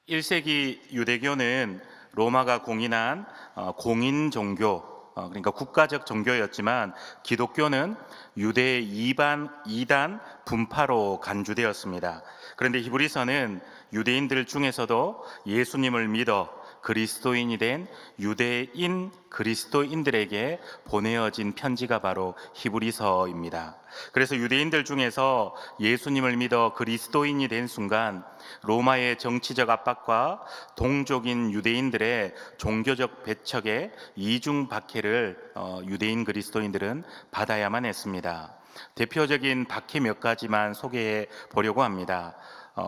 1세기 유대교는 로마가 공인한 공인 종교, 그러니까 국가적 종교였지만 기독교는 유대 이단 분파로 간주되었습니다. 그런데 히브리서는 유대인들 중에서도 예수님을 믿어 그리스도인이 된 유대인 그리스도인들에게 보내어진 편지가 바로 히브리서입니다. 그래서 유대인들 중에서 예수님을 믿어 그리스도인이 된 순간 로마의 정치적 압박과 동족인 유대인들의 종교적 배척에 이중 박해를 유대인 그리스도인들은 받아야만 했습니다. 대표적인 박해 몇 가지만 소개해 보려고 합니다.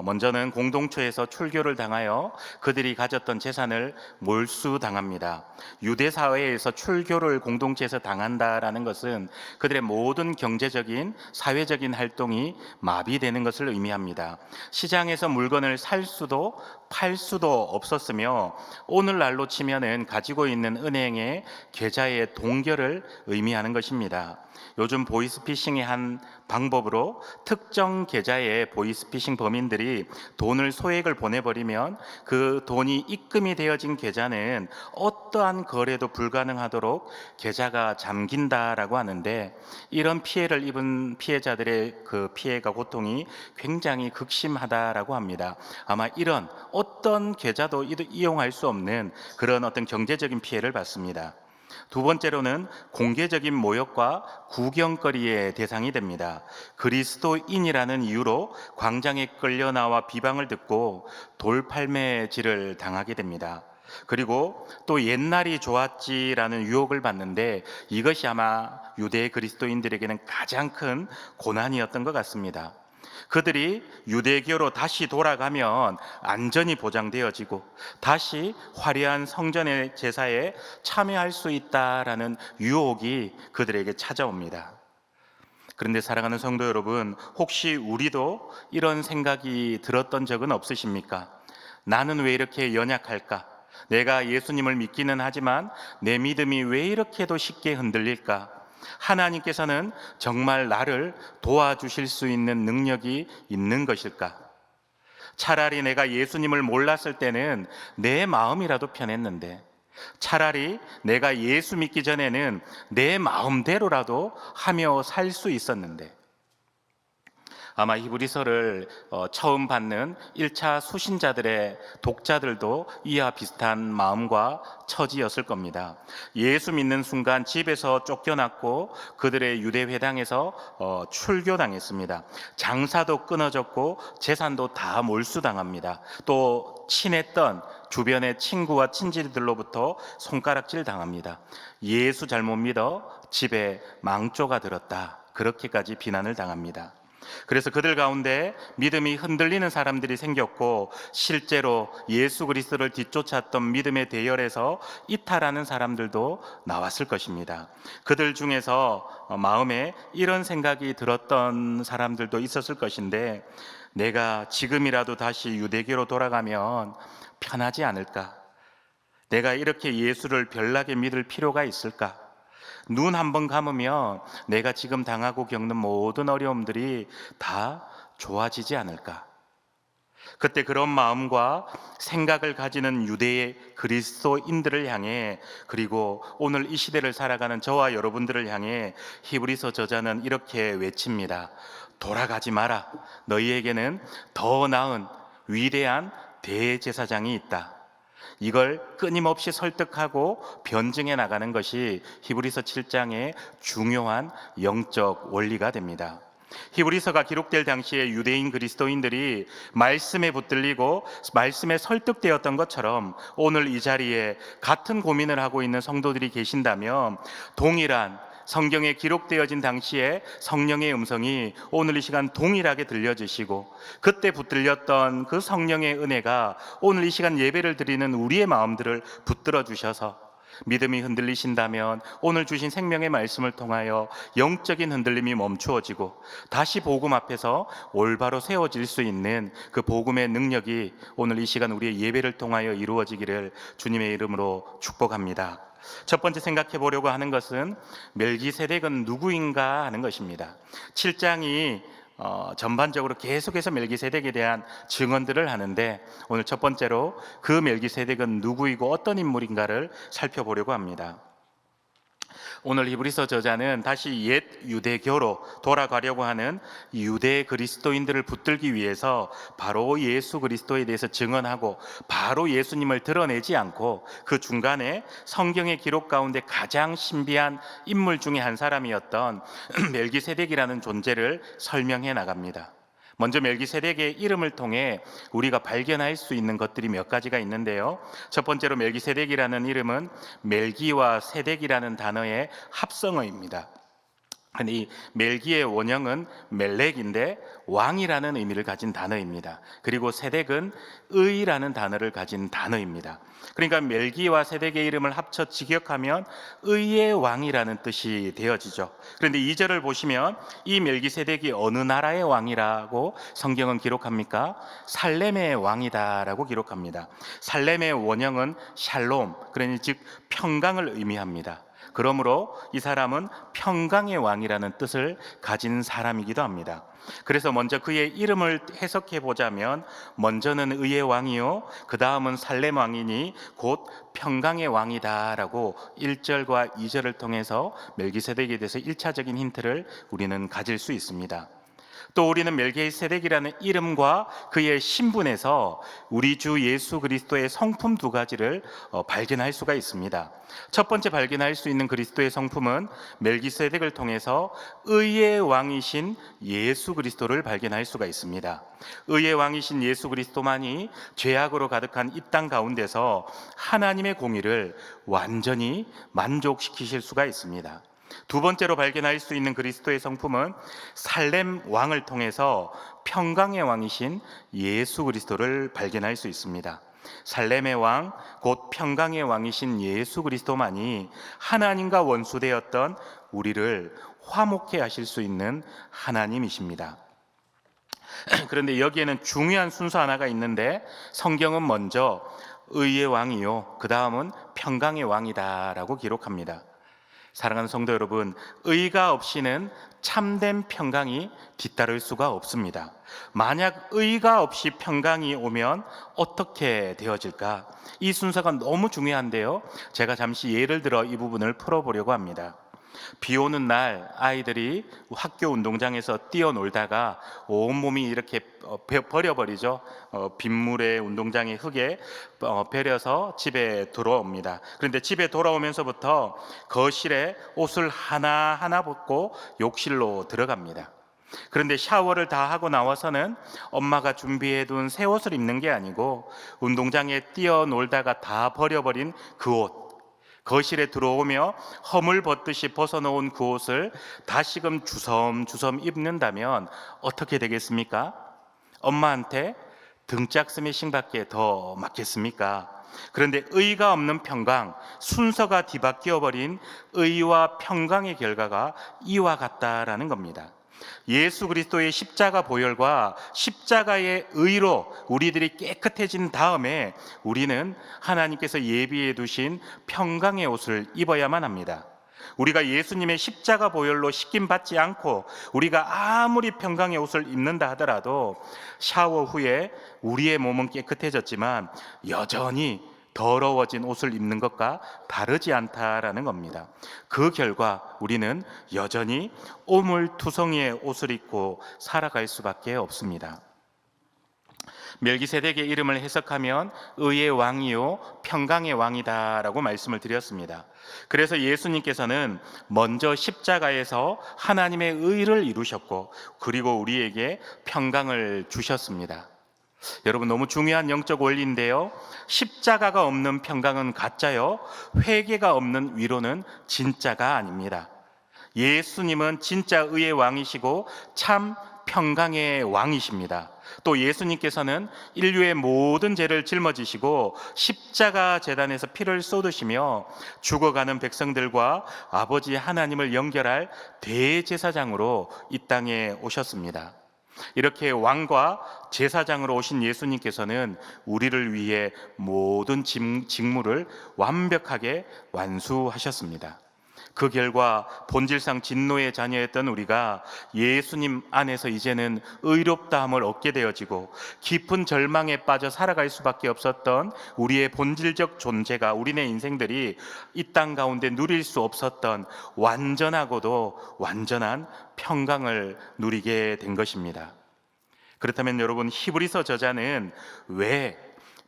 먼저는 공동체에서 출교를 당하여 그들이 가졌던 재산을 몰수당합니다. 유대 사회에서 출교를 공동체에서 당한다라는 것은 그들의 모든 경제적인 사회적인 활동이 마비되는 것을 의미합니다. 시장에서 물건을 살 수도 팔 수도 없었으며 오늘날로 치면은 가지고 있는 은행의 계좌의 동결을 의미하는 것입니다. 요즘 보이스피싱의 한 방법으로 특정 계좌에 보이스피싱 범인들이 돈을 소액을 보내버리면 그 돈이 입금이 되어진 계좌는 어떠한 거래도 불가능하도록 계좌가 잠긴다라고 하는데, 이런 피해를 입은 피해자들의 그 피해가 고통이 굉장히 극심하다라고 합니다. 아마 이런 어떤 계좌도 이용할 수 없는 그런 어떤 경제적인 피해를 받습니다. 두 번째로는 공개적인 모욕과 구경거리의 대상이 됩니다. 그리스도인이라는 이유로 광장에 끌려 나와 비방을 듣고 돌팔매질을 당하게 됩니다. 그리고 또 옛날이 좋았지라는 유혹을 받는데, 이것이 아마 유대 그리스도인들에게는 가장 큰 고난이었던 것 같습니다. 그들이 유대교로 다시 돌아가면 안전이 보장되어지고 다시 화려한 성전의 제사에 참여할 수 있다라는 유혹이 그들에게 찾아옵니다. 그런데 사랑하는 성도 여러분, 혹시 우리도 이런 생각이 들었던 적은 없으십니까? 나는 왜 이렇게 연약할까? 내가 예수님을 믿기는 하지만 내 믿음이 왜 이렇게도 쉽게 흔들릴까? 하나님께서는 정말 나를 도와주실 수 있는 능력이 있는 것일까? 차라리 내가 예수님을 몰랐을 때는 내 마음이라도 편했는데, 차라리 내가 예수 믿기 전에는 내 마음대로라도 하며 살 수 있었는데, 아마 히브리서를 처음 받는 1차 수신자들의 독자들도 이와 비슷한 마음과 처지였을 겁니다. 예수 믿는 순간 집에서 쫓겨났고 그들의 유대 회당에서 출교당했습니다. 장사도 끊어졌고 재산도 다 몰수당합니다. 또 친했던 주변의 친구와 친지들로부터 손가락질 당합니다. 예수 잘못 믿어 집에 망조가 들었다, 그렇게까지 비난을 당합니다. 그래서 그들 가운데 믿음이 흔들리는 사람들이 생겼고, 실제로 예수 그리스도를 뒤쫓았던 믿음의 대열에서 이탈하는 사람들도 나왔을 것입니다. 그들 중에서 마음에 이런 생각이 들었던 사람들도 있었을 것인데, 내가 지금이라도 다시 유대교로 돌아가면 편하지 않을까? 내가 이렇게 예수를 별나게 믿을 필요가 있을까? 눈 한 번 감으면 내가 지금 당하고 겪는 모든 어려움들이 다 좋아지지 않을까? 그때 그런 마음과 생각을 가지는 유대의 그리스도인들을 향해, 그리고 오늘 이 시대를 살아가는 저와 여러분들을 향해 히브리서 저자는 이렇게 외칩니다. 돌아가지 마라. 너희에게는 더 나은 위대한 대제사장이 있다. 이걸 끊임없이 설득하고 변증해 나가는 것이 히브리서 7장의 중요한 영적 원리가 됩니다. 히브리서가 기록될 당시에 유대인 그리스도인들이 말씀에 붙들리고 말씀에 설득되었던 것처럼 오늘 이 자리에 같은 고민을 하고 있는 성도들이 계신다면, 동일한 성경에 기록되어진 당시에 성령의 음성이 오늘 이 시간 동일하게 들려주시고, 그때 붙들렸던 그 성령의 은혜가 오늘 이 시간 예배를 드리는 우리의 마음들을 붙들어 주셔서, 믿음이 흔들리신다면 오늘 주신 생명의 말씀을 통하여 영적인 흔들림이 멈추어지고 다시 복음 앞에서 올바로 세워질 수 있는 그 복음의 능력이 오늘 이 시간 우리의 예배를 통하여 이루어지기를 주님의 이름으로 축복합니다. 첫 번째 생각해 보려고 하는 것은 멜기세덱은 누구인가 하는 것입니다. 7장이 전반적으로 계속해서 멜기세덱에 대한 증언들을 하는데, 오늘 첫 번째로 그 멜기세덱은 누구이고 어떤 인물인가를 살펴보려고 합니다. 오늘 히브리서 저자는 다시 옛 유대교로 돌아가려고 하는 유대 그리스도인들을 붙들기 위해서 바로 예수 그리스도에 대해서 증언하고 바로 예수님을 드러내지 않고 그 중간에 성경의 기록 가운데 가장 신비한 인물 중에 한 사람이었던 멜기세덱이라는 존재를 설명해 나갑니다. 먼저 멜기세덱의 이름을 통해 우리가 발견할 수 있는 것들이 몇 가지가 있는데요. 첫 번째로 멜기세덱이라는 이름은 멜기와 세덱이라는 단어의 합성어입니다. 이 멜기의 원형은 멜렉인데 왕이라는 의미를 가진 단어입니다. 그리고 세덱은 의라는 단어를 가진 단어입니다. 그러니까 멜기와 세덱의 이름을 합쳐 직역하면 의의 왕이라는 뜻이 되어지죠. 그런데 2절을 보시면 이 멜기세덱이 어느 나라의 왕이라고 성경은 기록합니까? 살렘의 왕이다라고 기록합니다. 살렘의 원형은 샬롬, 그러니 즉 평강을 의미합니다. 그러므로 이 사람은 평강의 왕이라는 뜻을 가진 사람이기도 합니다. 그래서 먼저 그의 이름을 해석해 보자면, 먼저는 의의 왕이요 그 다음은 살렘 왕이니 곧 평강의 왕이다라고 1절과 2절을 통해서 멜기세덱에 대해서 1차적인 힌트를 우리는 가질 수 있습니다. 또 우리는 멜기세덱이라는 이름과 그의 신분에서 우리 주 예수 그리스도의 성품 두 가지를 발견할 수가 있습니다. 첫 번째 발견할 수 있는 그리스도의 성품은 멜기세덱을 통해서 의의 왕이신 예수 그리스도를 발견할 수가 있습니다. 의의 왕이신 예수 그리스도만이 죄악으로 가득한 이 땅 가운데서 하나님의 공의를 완전히 만족시키실 수가 있습니다. 두 번째로 발견할 수 있는 그리스도의 성품은 살렘 왕을 통해서 평강의 왕이신 예수 그리스도를 발견할 수 있습니다. 살렘의 왕, 곧 평강의 왕이신 예수 그리스도만이 하나님과 원수되었던 우리를 화목해 하실 수 있는 하나님이십니다. 그런데 여기에는 중요한 순서 하나가 있는데, 성경은 먼저 의의 왕이요 그 다음은 평강의 왕이다라고 기록합니다. 사랑하는 성도 여러분, 의가 없이는 참된 평강이 뒤따를 수가 없습니다. 만약 의가 없이 평강이 오면 어떻게 되어질까? 이 순서가 너무 중요한데요, 제가 잠시 예를 들어 이 부분을 풀어보려고 합니다. 비 오는 날 아이들이 학교 운동장에서 뛰어놀다가 온몸이 이렇게 버려버리죠. 빗물에 운동장의 흙에 버려서 집에 돌아옵니다. 그런데 집에 돌아오면서부터 거실에 옷을 하나하나 벗고 욕실로 들어갑니다. 그런데 샤워를 다 하고 나와서는 엄마가 준비해둔 새 옷을 입는 게 아니고 운동장에 뛰어놀다가 다 버려버린 그 옷, 거실에 들어오며 허물 벗듯이 벗어놓은 그 옷을 다시금 주섬주섬 입는다면 어떻게 되겠습니까? 엄마한테 등짝 스매싱밖에 더 맞겠습니까? 그런데 의가 없는 평강, 순서가 뒤바뀌어 버린 의와 평강의 결과가 이와 같다라는 겁니다. 예수 그리스도의 십자가 보혈과 십자가의 의로 우리들이 깨끗해진 다음에 우리는 하나님께서 예비해 두신 평강의 옷을 입어야만 합니다. 우리가 예수님의 십자가 보혈로 씻김 받지 않고 우리가 아무리 평강의 옷을 입는다 하더라도 샤워 후에 우리의 몸은 깨끗해졌지만 여전히 더러워진 옷을 입는 것과 다르지 않다라는 겁니다. 그 결과 우리는 여전히 오물투성이의 옷을 입고 살아갈 수밖에 없습니다. 멜기세덱의 이름을 해석하면 의의 왕이요 평강의 왕이다라고 말씀을 드렸습니다. 그래서 예수님께서는 먼저 십자가에서 하나님의 의를 이루셨고 그리고 우리에게 평강을 주셨습니다. 여러분, 너무 중요한 영적 원리인데요, 십자가가 없는 평강은 가짜요, 회개가 없는 위로는 진짜가 아닙니다. 예수님은 진짜 의의 왕이시고 참 평강의 왕이십니다. 또 예수님께서는 인류의 모든 죄를 짊어지시고 십자가 제단에서 피를 쏟으시며 죽어가는 백성들과 아버지 하나님을 연결할 대제사장으로 이 땅에 오셨습니다. 이렇게 왕과 제사장으로 오신 예수님께서는 우리를 위해 모든 직무를 완벽하게 완수하셨습니다. 그 결과 본질상 진노의 자녀였던 우리가 예수님 안에서 이제는 의롭다함을 얻게 되어지고, 깊은 절망에 빠져 살아갈 수밖에 없었던 우리의 본질적 존재가, 우리네 인생들이 이 땅 가운데 누릴 수 없었던 완전하고도 완전한 평강을 누리게 된 것입니다. 그렇다면 여러분, 히브리서 저자는 왜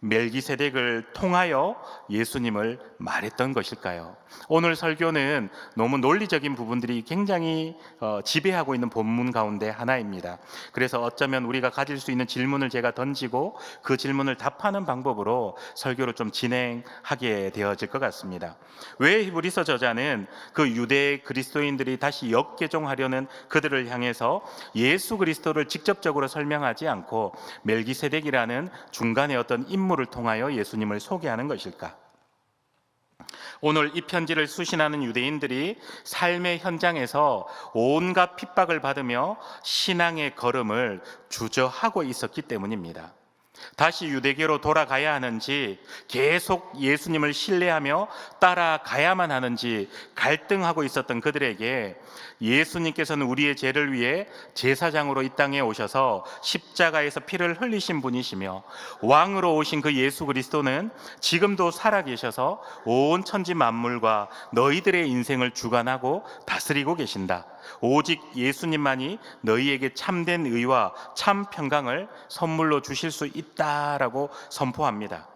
멜기세덱을 통하여 예수님을 말했던 것일까요? 오늘 설교는 너무 논리적인 부분들이 굉장히 지배하고 있는 본문 가운데 하나입니다. 그래서 어쩌면 우리가 가질 수 있는 질문을 제가 던지고 그 질문을 답하는 방법으로 설교를 좀 진행하게 되어질 것 같습니다. 왜 히브리서 저자는 그 유대 그리스도인들이 다시 역개종하려는 그들을 향해서 예수 그리스도를 직접적으로 설명하지 않고 멜기세덱이라는 중간에 어떤 인물을 통하여 예수님을 소개하는 것일까? 오늘 이 편지를 수신하는 유대인들이 삶의 현장에서 온갖 핍박을 받으며 신앙의 걸음을 주저하고 있었기 때문입니다. 다시 유대교로 돌아가야 하는지, 계속 예수님을 신뢰하며 따라가야만 하는지 갈등하고 있었던 그들에게 예수님께서는 우리의 죄를 위해 제사장으로 이 땅에 오셔서 십자가에서 피를 흘리신 분이시며, 왕으로 오신 그 예수 그리스도는 지금도 살아계셔서 온 천지 만물과 너희들의 인생을 주관하고 다스리고 계신다. 오직 예수님만이 너희에게 참된 의와 참 평강을 선물로 주실 수 있다라고 선포합니다.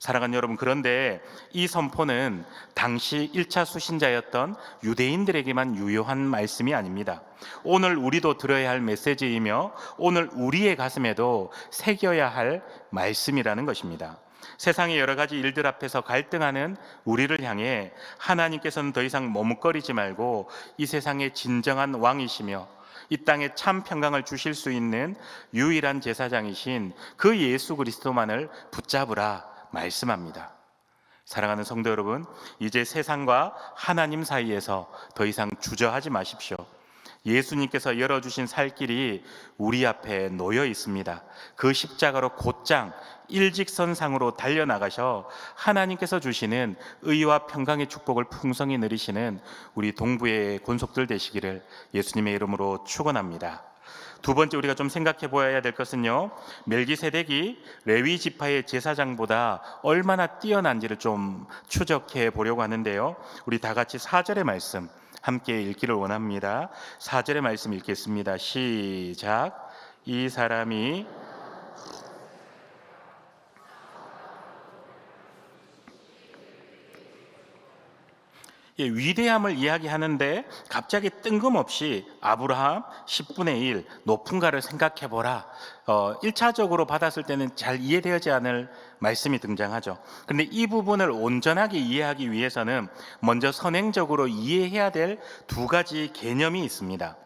사랑하는 여러분, 그런데 이 선포는 당시 1차 수신자였던 유대인들에게만 유효한 말씀이 아닙니다. 오늘 우리도 들어야 할 메시지이며 오늘 우리의 가슴에도 새겨야 할 말씀이라는 것입니다. 세상의 여러 가지 일들 앞에서 갈등하는 우리를 향해 하나님께서는 더 이상 머뭇거리지 말고 이 세상의 진정한 왕이시며 이 땅에 참 평강을 주실 수 있는 유일한 제사장이신 그 예수 그리스도만을 붙잡으라 말씀합니다. 사랑하는 성도 여러분, 이제 세상과 하나님 사이에서 더 이상 주저하지 마십시오. 예수님께서 열어주신 살 길이 우리 앞에 놓여 있습니다. 그 십자가로 곧장 일직선상으로 달려나가셔 하나님께서 주시는 의와 평강의 축복을 풍성히 누리시는 우리 동부의 권속들 되시기를 예수님의 이름으로 축원합니다. 두 번째, 우리가 좀 생각해 보아야 될 것은요, 멜기세덱이 레위 지파의 제사장보다 얼마나 뛰어난지를 좀 추적해 보려고 하는데요, 우리 다 같이 4절의 말씀 함께 읽기를 원합니다. 4절의 말씀 읽겠습니다. 시작. 이 사람이 위대함을 이야기하는데 갑자기 뜬금없이 아브라함 10분의 1 높은가를 생각해보라, 1차적으로 받았을 때는 잘 이해되지 않을 말씀이 등장하죠. 그런데 이 부분을 온전하게 이해하기 위해서는 먼저 선행적으로 이해해야 될 두 가지 개념이 있습니다.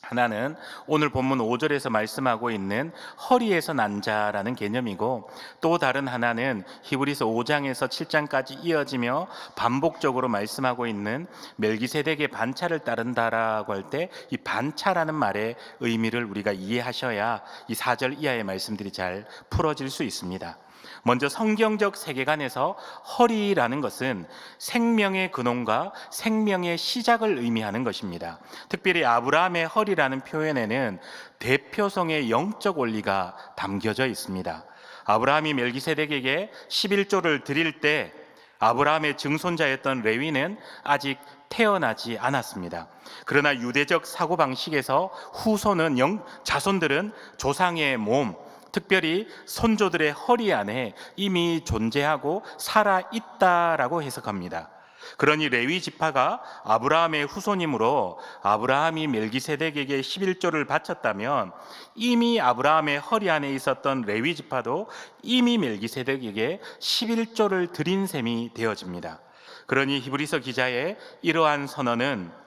하나는 오늘 본문 5절에서 말씀하고 있는 허리에서 난 자라는 개념이고, 또 다른 하나는 히브리서 5장에서 7장까지 이어지며 반복적으로 말씀하고 있는 멜기세덱의 반차를 따른다라고 할 때 이 반차라는 말의 의미를 우리가 이해하셔야 이 4절 이하의 말씀들이 잘 풀어질 수 있습니다. 먼저 성경적 세계관에서 허리라는 것은 생명의 근원과 생명의 시작을 의미하는 것입니다. 특별히 아브라함의 허리라는 표현에는 대표성의 영적 원리가 담겨져 있습니다. 아브라함이 멜기세덱에게 11조를 드릴 때 아브라함의 증손자였던 레위는 아직 태어나지 않았습니다. 그러나 유대적 사고방식에서 후손은 자손들은 조상의 몸, 특별히 손조들의 허리 안에 이미 존재하고 살아있다라고 해석합니다. 그러니 레위 지파가 아브라함의 후손이므로 아브라함이 멜기세덱에게 11조를 바쳤다면 이미 아브라함의 허리 안에 있었던 레위 지파도 이미 멜기세덱에게 11조를 드린 셈이 되어집니다. 그러니 히브리서 기자의 이러한 선언은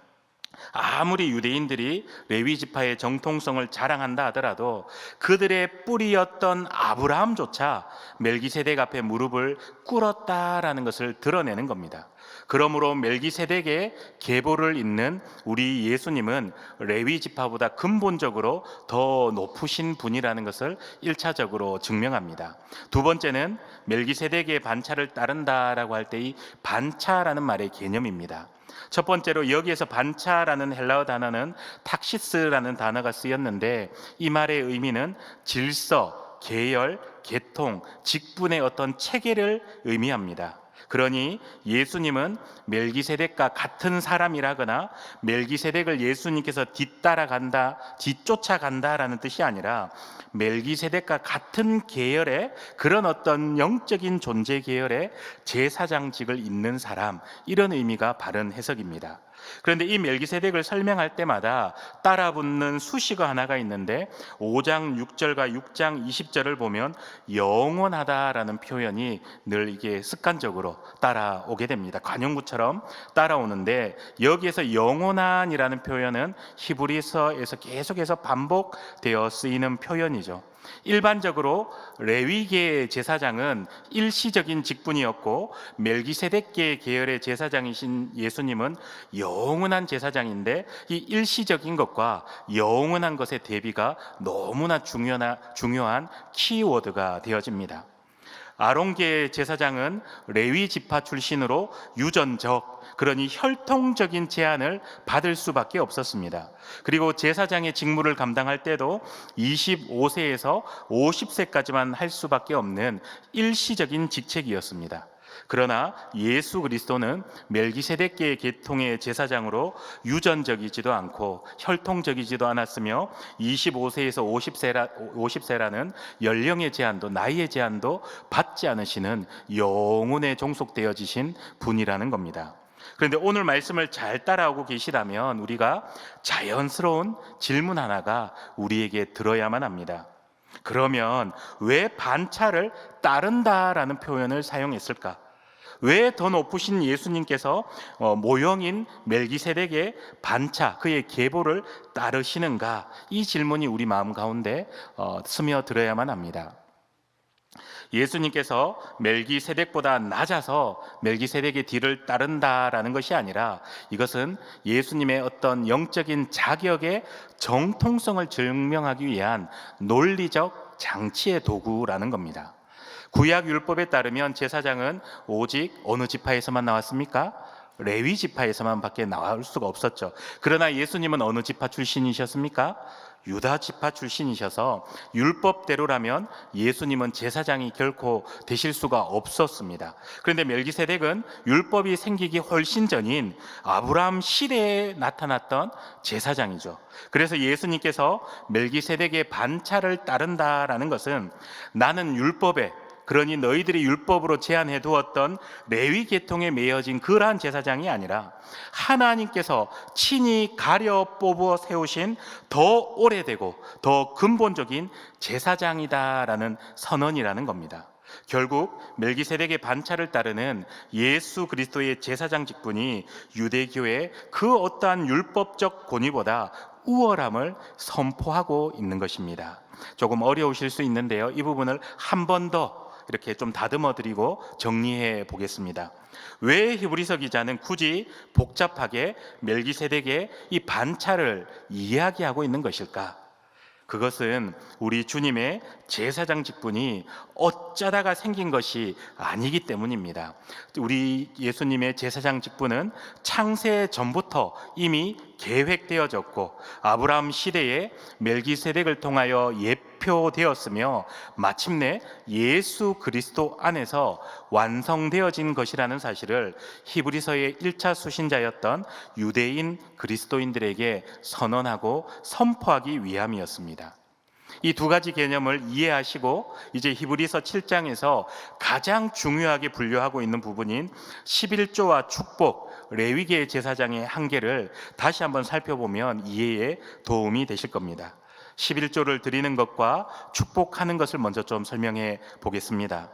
아무리 유대인들이 레위 지파의 정통성을 자랑한다 하더라도 그들의 뿌리였던 아브라함조차 멜기세덱 앞에 무릎을 꿇었다라는 것을 드러내는 겁니다. 그러므로 멜기세덱의 계보를 잇는 우리 예수님은 레위 지파보다 근본적으로 더 높으신 분이라는 것을 1차적으로 증명합니다. 두 번째는 멜기세덱의 반차를 따른다라고 할 때 이 반차라는 말의 개념입니다. 첫 번째로 여기에서 반차라는 헬라어 단어는 탁시스라는 단어가 쓰였는데 이 말의 의미는 질서, 계열, 계통, 직분의 어떤 체계를 의미합니다. 그러니 예수님은 멜기세덱과 같은 사람이라거나 멜기세덱을 예수님께서 뒤따라간다, 뒤쫓아간다라는 뜻이 아니라 멜기세덱과 같은 계열의 그런 어떤 영적인 존재 계열의 제사장직을 잇는 사람, 이런 의미가 바른 해석입니다. 그런데 이 멜기세덱을 설명할 때마다 따라붙는 수식어 하나가 있는데 5장 6절과 6장 20절을 보면 영원하다라는 표현이 늘 이게 습관적으로 따라오게 됩니다. 관용구처럼 따라오는데 여기에서 영원한이라는 표현은 히브리서에서 계속해서 반복되어 쓰이는 표현이죠. 일반적으로 레위계의 제사장은 일시적인 직분이었고 멜기세덱계 계열의 제사장이신 예수님은 영원한 제사장인데 이 일시적인 것과 영원한 것의 대비가 너무나 중요한 키워드가 되어집니다. 아론계의 제사장은 레위 지파 출신으로 유전적, 그러니 혈통적인 제한을 받을 수밖에 없었습니다. 그리고 제사장의 직무를 감당할 때도 25세에서 50세까지만 할 수밖에 없는 일시적인 직책이었습니다. 그러나 예수 그리스도는 멜기세덱계의 계통의 제사장으로 유전적이지도 않고 혈통적이지도 않았으며 25세에서 50세라는 연령의 제한도, 나이의 제한도 받지 않으시는 영혼에 종속되어지신 분이라는 겁니다. 그런데 오늘 말씀을 잘 따라오고 계시다면 우리가 자연스러운 질문 하나가 우리에게 들어야만 합니다. 그러면 왜 반차를 따른다라는 표현을 사용했을까? 왜 더 높으신 예수님께서 모형인 멜기세덱의 반차, 그의 계보를 따르시는가? 이 질문이 우리 마음 가운데 스며들어야만 합니다. 예수님께서 멜기세덱보다 낮아서 멜기세덱의 뒤를 따른다라는 것이 아니라 이것은 예수님의 어떤 영적인 자격의 정통성을 증명하기 위한 논리적 장치의 도구라는 겁니다. 구약 율법에 따르면 제사장은 오직 어느 지파에서만 나왔습니까? 레위 지파에서만 밖에 나올 수가 없었죠. 그러나 예수님은 어느 지파 출신이셨습니까? 유다 지파 출신이셔서 율법대로라면 예수님은 제사장이 결코 되실 수가 없었습니다. 그런데 멜기세덱은 율법이 생기기 훨씬 전인 아브라함 시대에 나타났던 제사장이죠. 그래서 예수님께서 멜기세덱의 반차를 따른다라는 것은 나는 율법에, 그러니 너희들이 율법으로 제한해 두었던 레위 계통에 매여진 그러한 제사장이 아니라 하나님께서 친히 가려 뽑아 세우신 더 오래되고 더 근본적인 제사장이다라는 선언이라는 겁니다. 결국 멜기세덱의 반차를 따르는 예수 그리스도의 제사장 직분이 유대교의 그 어떠한 율법적 권위보다 우월함을 선포하고 있는 것입니다. 조금 어려우실 수 있는데요, 이 부분을 한 번 더 이렇게 좀 다듬어 드리고 정리해 보겠습니다. 왜 히브리서 기자는 굳이 복잡하게 멜기세덱의 이 반차를 이야기하고 있는 것일까? 그것은 우리 주님의 제사장 직분이 어쩌다가 생긴 것이 아니기 때문입니다. 우리 예수님의 제사장 직분은 창세 전부터 이미 계획되어졌고 아브라함 시대에 멜기세덱을 통하여 예표되었으며 마침내 예수 그리스도 안에서 완성되어진 것이라는 사실을 히브리서의 1차 수신자였던 유대인 그리스도인들에게 선언하고 선포하기 위함이었습니다. 이 두 가지 개념을 이해하시고 이제 히브리서 7장에서 가장 중요하게 분류하고 있는 부분인 11조와 축복, 레위계의 제사장의 한계를 다시 한번 살펴보면 이해에 도움이 되실 겁니다. 11조를 드리는 것과 축복하는 것을 먼저 좀 설명해 보겠습니다.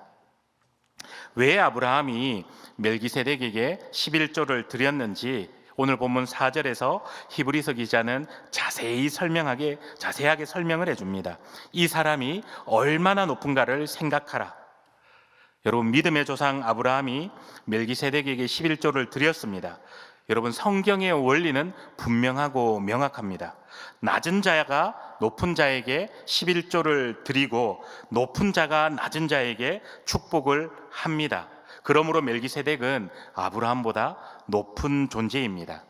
왜 아브라함이 멜기세덱에게 11조를 드렸는지 오늘 본문 4절에서 히브리서 기자는 자세하게 설명을 해줍니다. 이 사람이 얼마나 높은가를 생각하라. 여러분, 믿음의 조상 아브라함이 멜기세덱에게 11조를 드렸습니다. 여러분, 성경의 원리는 분명하고 명확합니다. 낮은 자가 높은 자에게 11조를 드리고 높은 자가 낮은 자에게 축복을 합니다. 그러므로 멜기세덱은 아브라함보다 높은 존재입니다.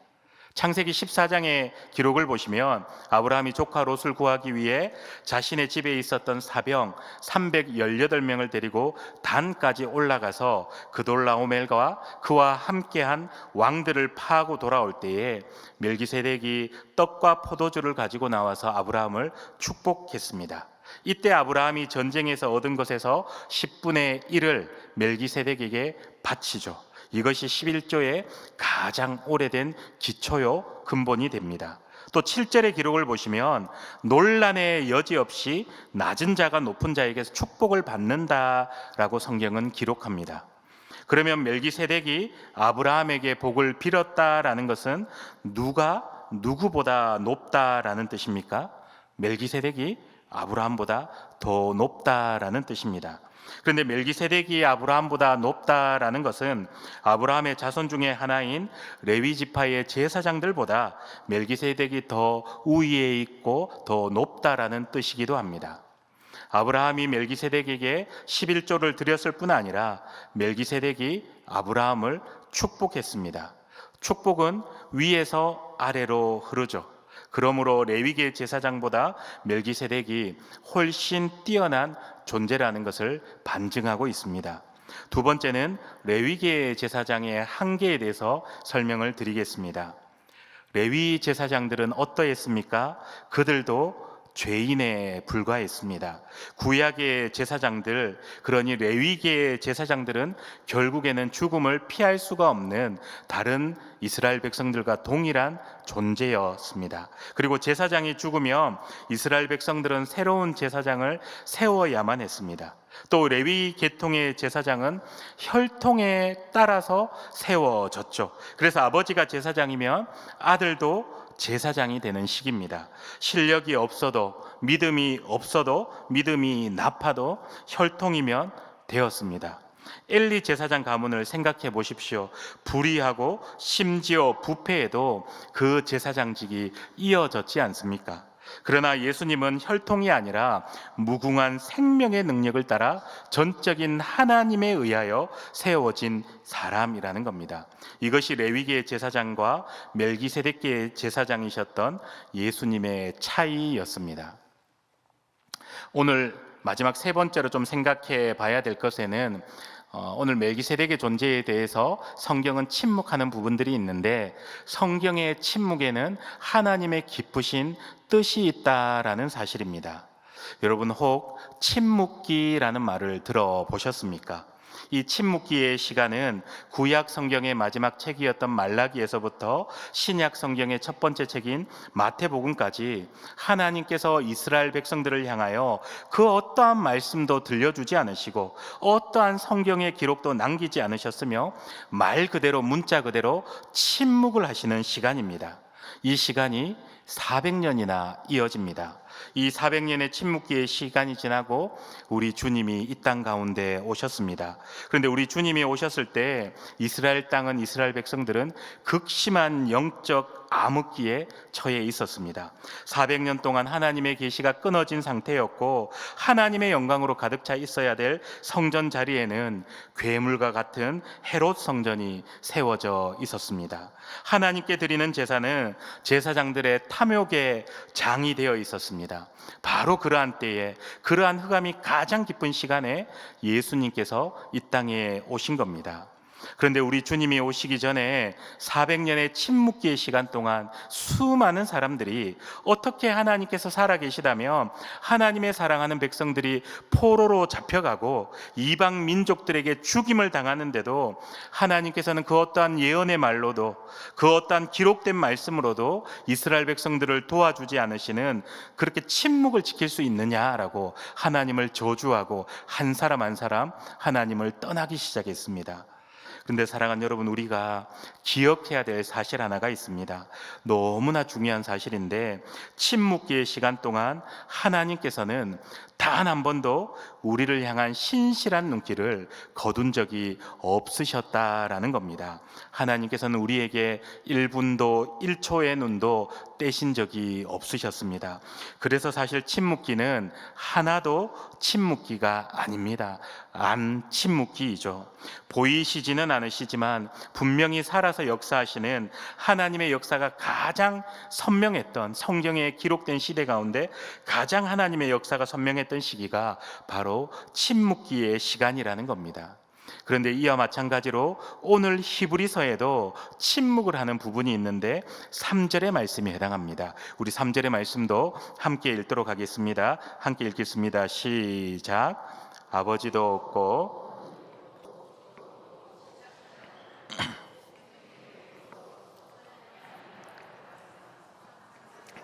창세기 14장의 기록을 보시면 아브라함이 조카 롯을 구하기 위해 자신의 집에 있었던 사병 318명을 데리고 단까지 올라가서 그돌라오멜과 그와 함께한 왕들을 파하고 돌아올 때에 멜기세덱이 떡과 포도주를 가지고 나와서 아브라함을 축복했습니다. 이때 아브라함이 전쟁에서 얻은 것에서 10분의 1을 멜기세덱에게 바치죠. 이것이 11조의 가장 오래된 기초요 근본이 됩니다. 또 7절의 기록을 보시면 논란의 여지 없이 낮은 자가 높은 자에게서 축복을 받는다라고 성경은 기록합니다. 그러면 멜기세덱이 아브라함에게 복을 빌었다라는 것은 누가 누구보다 높다라는 뜻입니까? 멜기세덱이 아브라함보다 더 높다라는 뜻입니다. 그런데 멜기세덱이 아브라함보다 높다라는 것은 아브라함의 자손 중에 하나인 레위 지파의 제사장들보다 멜기세덱이 더 우위에 있고 더 높다라는 뜻이기도 합니다. 아브라함이 멜기세덱에게 11조를 드렸을 뿐 아니라 멜기세덱이 아브라함을 축복했습니다. 축복은 위에서 아래로 흐르죠. 그러므로 레위계 제사장보다 멜기세덱이 훨씬 뛰어난 존재라는 것을 반증하고 있습니다. 두 번째는 레위계 제사장의 한계에 대해서 설명을 드리겠습니다. 레위 제사장들은 어떠했습니까? 그들도 죄인에 불과했습니다. 구약의 제사장들, 그러니 레위계의 제사장들은 결국에는 죽음을 피할 수가 없는 다른 이스라엘 백성들과 동일한 존재였습니다. 그리고 제사장이 죽으면 이스라엘 백성들은 새로운 제사장을 세워야만 했습니다. 또 레위 계통의 제사장은 혈통에 따라서 세워졌죠. 그래서 아버지가 제사장이면 아들도 제사장이 되는 시기입니다. 실력이 없어도, 믿음이 없어도, 믿음이 나빠도 혈통이면 되었습니다. 엘리 제사장 가문을 생각해 보십시오. 불의하고 심지어 부패에도 그 제사장직이 이어졌지 않습니까? 그러나 예수님은 혈통이 아니라 무궁한 생명의 능력을 따라 전적인 하나님에 의하여 세워진 사람이라는 겁니다. 이것이 레위계의 제사장과 멜기세덱계의 제사장이셨던 예수님의 차이였습니다. 오늘 마지막 세 번째로 좀 생각해 봐야 될 것에는 오늘 멜기세덱의 존재에 대해서 성경은 침묵하는 부분들이 있는데 성경의 침묵에는 하나님의 깊으신 뜻이 있다라는 사실입니다. 여러분 혹 침묵기라는 말을 들어보셨습니까? 이 침묵기의 시간은 구약 성경의 마지막 책이었던 말라기에서부터 신약 성경의 첫 번째 책인 마태복음까지 하나님께서 이스라엘 백성들을 향하여 그 어떠한 말씀도 들려주지 않으시고 어떠한 성경의 기록도 남기지 않으셨으며 말 그대로 문자 그대로 침묵을 하시는 시간입니다. 이 시간이 400년이나 이어집니다. 이 400년의 침묵기의 시간이 지나고 우리 주님이 이 땅 가운데 오셨습니다. 그런데 우리 주님이 오셨을 때 이스라엘 땅은, 이스라엘 백성들은 극심한 영적 암흑기에 처해 있었습니다. 400년 동안 하나님의 계시가 끊어진 상태였고 하나님의 영광으로 가득 차 있어야 될 성전 자리에는 괴물과 같은 헤롯 성전이 세워져 있었습니다. 하나님께 드리는 제사는 제사장들의 탐욕의 장이 되어 있었습니다. 바로 그러한 때에, 그러한 흑암이 가장 깊은 시간에 예수님께서 이 땅에 오신 겁니다. 그런데 우리 주님이 오시기 전에 400년의 침묵기의 시간 동안 수많은 사람들이 어떻게 하나님께서 살아계시다면 하나님의 사랑하는 백성들이 포로로 잡혀가고 이방 민족들에게 죽임을 당하는데도 하나님께서는 그 어떠한 예언의 말로도 그 어떠한 기록된 말씀으로도 이스라엘 백성들을 도와주지 않으시는, 그렇게 침묵을 지킬 수 있느냐라고 하나님을 저주하고 한 사람 한 사람 하나님을 떠나기 시작했습니다. 그런데 사랑하는 여러분, 우리가 기억해야 될 사실 하나가 있습니다. 너무나 중요한 사실인데 침묵기의 시간 동안 하나님께서는 단 한 번도 우리를 향한 신실한 눈길을 거둔 적이 없으셨다라는 겁니다. 하나님께서는 우리에게 1분도 1초의 눈도 떼신 적이 없으셨습니다. 그래서 사실 침묵기는 하나도 침묵기가 아닙니다. 안 침묵기이죠. 보이시지는 않으시지만 분명히 살아서 역사하시는 하나님의 역사가 가장 선명했던, 성경에 기록된 시대 가운데 가장 하나님의 역사가 선명했던 시기가 바로 침묵기의 시간이라는 겁니다. 그런데 이와 마찬가지로 오늘 히브리서에도 침묵을 하는 부분이 있는데 3절의 말씀이 해당합니다. 우리 3절의 말씀도 함께 읽도록 하겠습니다. 함께 읽겠습니다. 시작. 아버지도 없고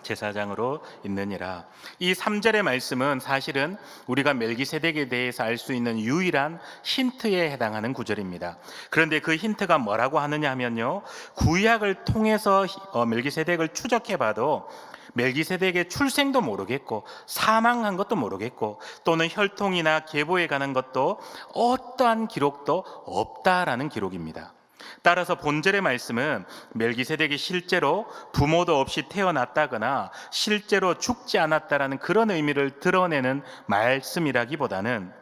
제사장으로 있느니라. 이 3절의 말씀은 사실은 우리가 멜기세덱에 대해서 알 수 있는 유일한 힌트에 해당하는 구절입니다. 그런데 그 힌트가 뭐라고 하느냐 하면요, 구약을 통해서 멜기세덱을 추적해봐도 멜기세덱의 출생도 모르겠고 사망한 것도 모르겠고 또는 혈통이나 계보에 관한 것도 어떠한 기록도 없다라는 기록입니다. 따라서 본절의 말씀은 멜기세덱이 실제로 부모도 없이 태어났다거나 실제로 죽지 않았다라는 그런 의미를 드러내는 말씀이라기보다는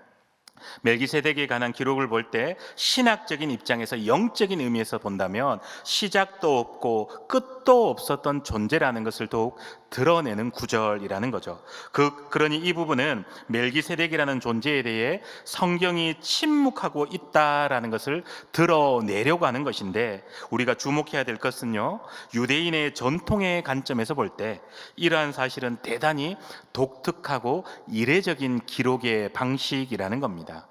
멜기세덱에 관한 기록을 볼 때 신학적인 입장에서 영적인 의미에서 본다면 시작도 없고 끝도 없었던 존재라는 것을 더욱 드러내는 구절이라는 거죠. 그러니 이 부분은 멜기세덱이라는 존재에 대해 성경이 침묵하고 있다라는 것을 드러내려고 하는 것인데, 우리가 주목해야 될 것은요, 유대인의 전통의 관점에서 볼 때 이러한 사실은 대단히 독특하고 이례적인 기록의 방식이라는 겁니다.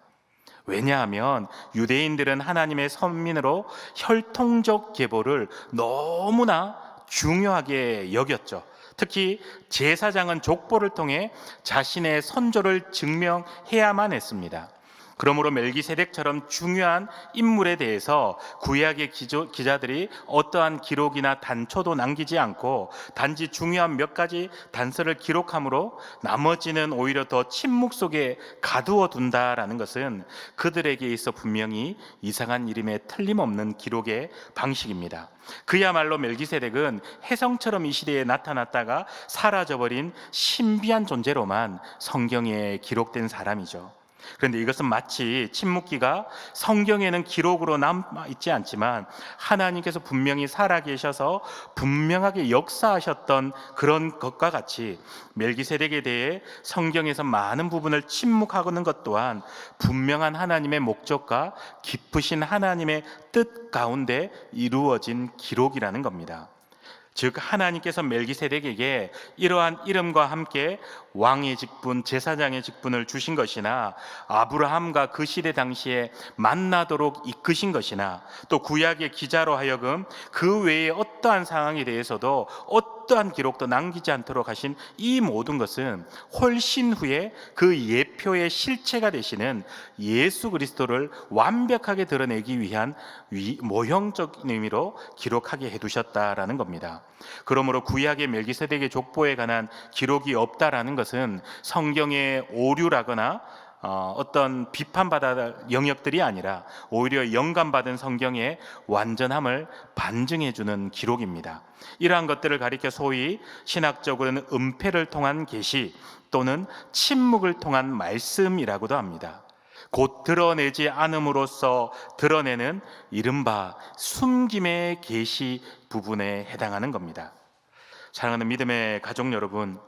왜냐하면 유대인들은 하나님의 선민으로 혈통적 계보를 너무나 중요하게 여겼죠. 특히 제사장은 족보를 통해 자신의 선조를 증명해야만 했습니다. 그러므로 멜기세덱처럼 중요한 인물에 대해서 구약의 기자들이 어떠한 기록이나 단초도 남기지 않고 단지 중요한 몇 가지 단서를 기록함으로 나머지는 오히려 더 침묵 속에 가두어 둔다라는 것은 그들에게 있어 분명히 이상한 일임에 틀림없는 기록의 방식입니다. 그야말로 멜기세덱은 혜성처럼 이 시대에 나타났다가 사라져버린 신비한 존재로만 성경에 기록된 사람이죠. 그런데 이것은 마치 침묵기가 성경에는 기록으로 남아있지 않지만 하나님께서 분명히 살아계셔서 분명하게 역사하셨던 그런 것과 같이 멜기세덱에 대해 성경에서 많은 부분을 침묵하고는 것 또한 분명한 하나님의 목적과 깊으신 하나님의 뜻 가운데 이루어진 기록이라는 겁니다. 즉 하나님께서 멜기세덱에게 이러한 이름과 함께 왕의 직분, 제사장의 직분을 주신 것이나 아브라함과 그 시대 당시에 만나도록 이끄신 것이나 또 구약의 기자로 하여금 그 외에 어떠한 상황에 대해서도 어떠한 기록도 남기지 않도록 하신 이 모든 것은 훨씬 후에 그 예표의 실체가 되시는 예수 그리스도를 완벽하게 드러내기 위한 모형적인 의미로 기록하게 해두셨다라는 겁니다. 그러므로 구약의 멜기세덱의 족보에 관한 기록이 없다라는 것은 성경의 오류라거나 어떤 비판받아 영역들이 아니라 오히려 영감받은 성경의 완전함을 반증해주는 기록입니다. 이러한 것들을 가리켜 소위 신학적으로는 은폐를 통한 계시 또는 침묵을 통한 말씀이라고도 합니다. 곧 드러내지 않음으로써 드러내는 이른바 숨김의 계시 부분에 해당하는 겁니다. 사랑하는 믿음의 가족 여러분,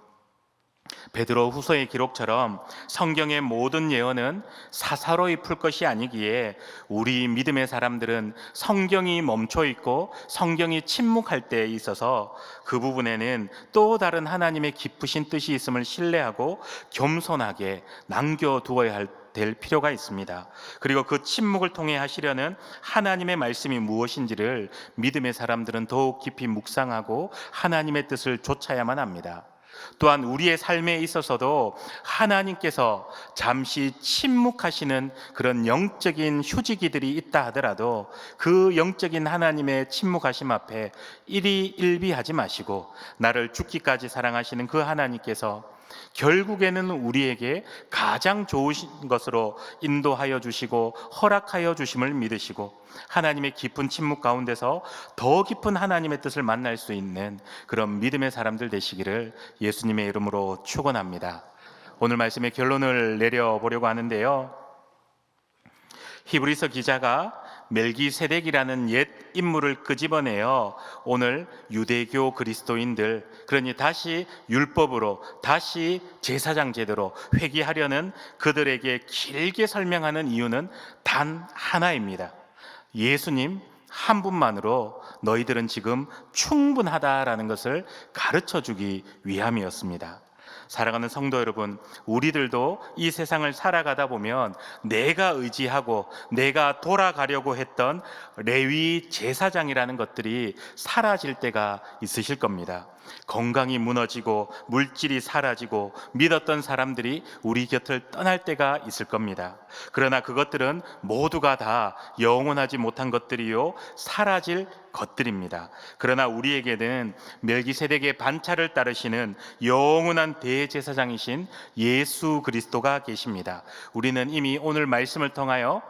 베드로 후서의 기록처럼 성경의 모든 예언은 사사로이 풀 것이 아니기에 우리 믿음의 사람들은 성경이 멈춰 있고 성경이 침묵할 때에 있어서 그 부분에는 또 다른 하나님의 깊으신 뜻이 있음을 신뢰하고 겸손하게 남겨두어야 될 필요가 있습니다. 그리고 그 침묵을 통해 하시려는 하나님의 말씀이 무엇인지를 믿음의 사람들은 더욱 깊이 묵상하고 하나님의 뜻을 좇아야만 합니다. 또한 우리의 삶에 있어서도 하나님께서 잠시 침묵하시는 그런 영적인 휴지기들이 있다 하더라도 그 영적인 하나님의 침묵하심 앞에 일희일비하지 마시고 나를 죽기까지 사랑하시는 그 하나님께서 결국에는 우리에게 가장 좋으신 것으로 인도하여 주시고 허락하여 주심을 믿으시고 하나님의 깊은 침묵 가운데서 더 깊은 하나님의 뜻을 만날 수 있는 그런 믿음의 사람들 되시기를 예수님의 이름으로 축원합니다. 오늘 말씀의 결론을 내려보려고 하는데요, 히브리서 기자가 멜기세덱이라는 옛 인물을 끄집어내어 오늘 유대교 그리스도인들, 그러니 다시 율법으로, 다시 제사장 제도로 회귀하려는 그들에게 길게 설명하는 이유는 단 하나입니다. 예수님 한 분만으로 너희들은 지금 충분하다라는 것을 가르쳐 주기 위함이었습니다. 사랑하는 성도 여러분, 우리들도 이 세상을 살아가다 보면 내가 의지하고 내가 돌아가려고 했던 레위 제사장이라는 것들이 사라질 때가 있으실 겁니다. 건강이 무너지고 물질이 사라지고 믿었던 사람들이 우리 곁을 떠날 때가 있을 겁니다. 그러나 그것들은 모두가 다 영원하지 못한 것들이요, 사라질 것들입니다. 그러나 우리에게는 멜기세덱의 반차를 따르시는 영원한 대제사장이신 예수 그리스도가 계십니다. 우리는 이미 오늘 말씀을 통하여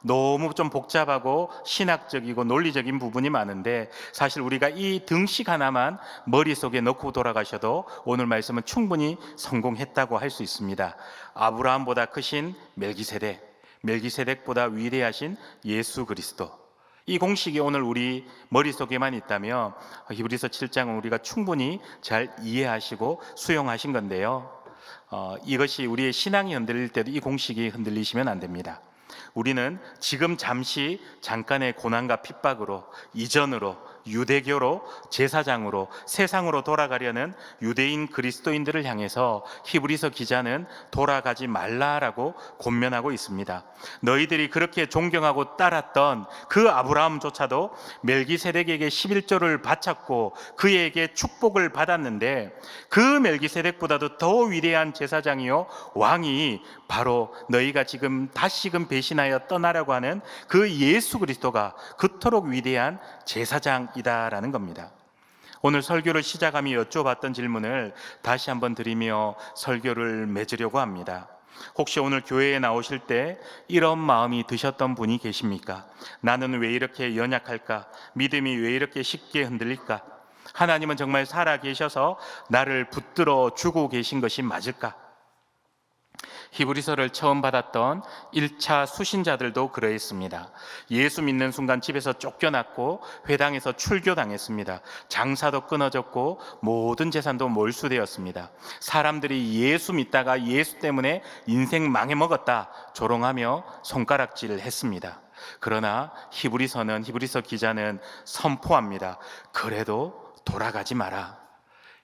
너무 좀 복잡하고 신학적이고 논리적인 부분이 많은데, 사실 우리가 이 등식 하나만 머릿속에 넣고 돌아가셔도 오늘 말씀은 충분히 성공했다고 할 수 있습니다. 아브라함보다 크신 멜기세덱, 멜기세덱보다 위대하신 예수 그리스도, 이 공식이 오늘 우리 머릿속에만 있다면 히브리서 7장은 우리가 충분히 잘 이해하시고 수용하신 건데요, 이것이 우리의 신앙이 흔들릴 때도 이 공식이 흔들리시면 안 됩니다. 우리는 지금 잠시 잠깐의 고난과 핍박으로, 이전으로, 유대교로, 제사장으로, 세상으로 돌아가려는 유대인 그리스도인들을 향해서 히브리서 기자는 돌아가지 말라라고 권면하고 있습니다. 너희들이 그렇게 존경하고 따랐던 그 아브라함조차도 멜기세덱에게 11조를 바쳤고 그에게 축복을 받았는데, 그 멜기세덱보다도 더 위대한 제사장이요 왕이 바로 너희가 지금 다시금 배신하여 떠나려고 하는 그 예수 그리스도가 그토록 위대한 제사장이다라는 겁니다. 오늘 설교를 시작하며 여쭤봤던 질문을 다시 한번 드리며 설교를 맺으려고 합니다. 혹시 오늘 교회에 나오실 때 이런 마음이 드셨던 분이 계십니까? 나는 왜 이렇게 연약할까? 믿음이 왜 이렇게 쉽게 흔들릴까? 하나님은 정말 살아 계셔서 나를 붙들어 주고 계신 것이 맞을까? 히브리서를 처음 받았던 1차 수신자들도 그러했습니다. 예수 믿는 순간 집에서 쫓겨났고 회당에서 출교당했습니다. 장사도 끊어졌고 모든 재산도 몰수되었습니다. 사람들이 예수 믿다가 예수 때문에 인생 망해먹었다 조롱하며 손가락질을 했습니다. 그러나 히브리서 기자는 선포합니다. 그래도 돌아가지 마라.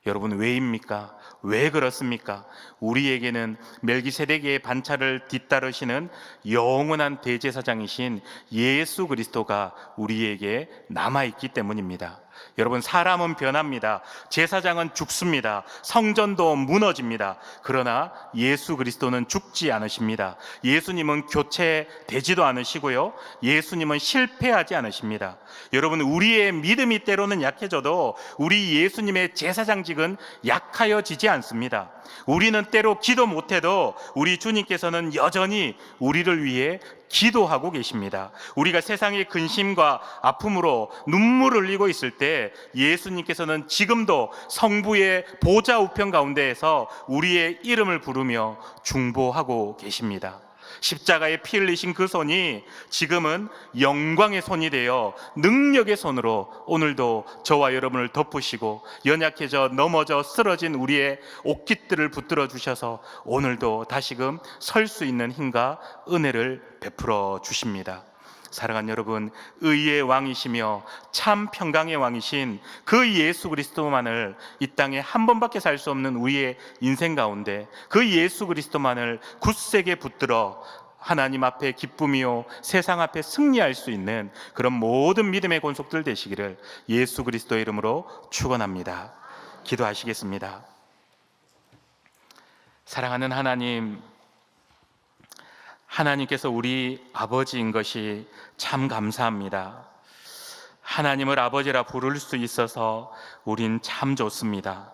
여러분, 왜입니까? 왜 그렇습니까? 우리에게는 멜기세덱의 반차를 뒤따르시는 영원한 대제사장이신 예수 그리스도가 우리에게 남아있기 때문입니다. 여러분, 사람은 변합니다. 제사장은 죽습니다. 성전도 무너집니다. 그러나 예수 그리스도는 죽지 않으십니다. 예수님은 교체되지도 않으시고요, 예수님은 실패하지 않으십니다. 여러분, 우리의 믿음이 때로는 약해져도 우리 예수님의 제사장직은 약하여지지 않습니다. 우리는 때로 기도 못해도 우리 주님께서는 여전히 우리를 위해 기도하고 계십니다. 우리가 세상의 근심과 아픔으로 눈물을 흘리고 있을 때 예수님께서는 지금도 성부의 보좌 우편 가운데에서 우리의 이름을 부르며 중보하고 계십니다. 십자가에 피 흘리신 그 손이 지금은 영광의 손이 되어 능력의 손으로 오늘도 저와 여러분을 덮으시고 연약해져 넘어져 쓰러진 우리의 옷깃들을 붙들어 주셔서 오늘도 다시금 설 수 있는 힘과 은혜를 베풀어 주십니다. 사랑하는 여러분, 의의 왕이시며 참 평강의 왕이신 그 예수 그리스도만을 이 땅에 한 번밖에 살 수 없는 우리의 인생 가운데 그 예수 그리스도만을 굳세게 붙들어 하나님 앞에 기쁨이요 세상 앞에 승리할 수 있는 그런 모든 믿음의 권속들 되시기를 예수 그리스도의 이름으로 축원합니다. 기도하시겠습니다. 사랑하는 하나님, 하나님께서 우리 아버지인 것이 참 감사합니다. 하나님을 아버지라 부를 수 있어서 우린 참 좋습니다.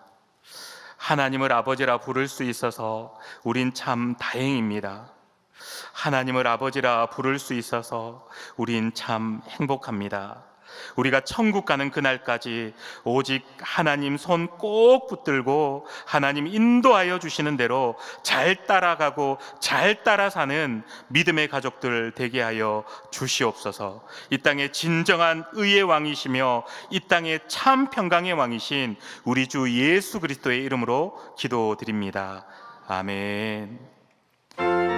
하나님을 아버지라 부를 수 있어서 우린 참 다행입니다. 하나님을 아버지라 부를 수 있어서 우린 참 행복합니다. 우리가 천국 가는 그날까지 오직 하나님 손 꼭 붙들고 하나님 인도하여 주시는 대로 잘 따라가고 잘 따라 사는 믿음의 가족들 되게 하여 주시옵소서. 이 땅의 진정한 의의 왕이시며 이 땅의 참 평강의 왕이신 우리 주 예수 그리스도의 이름으로 기도드립니다. 아멘.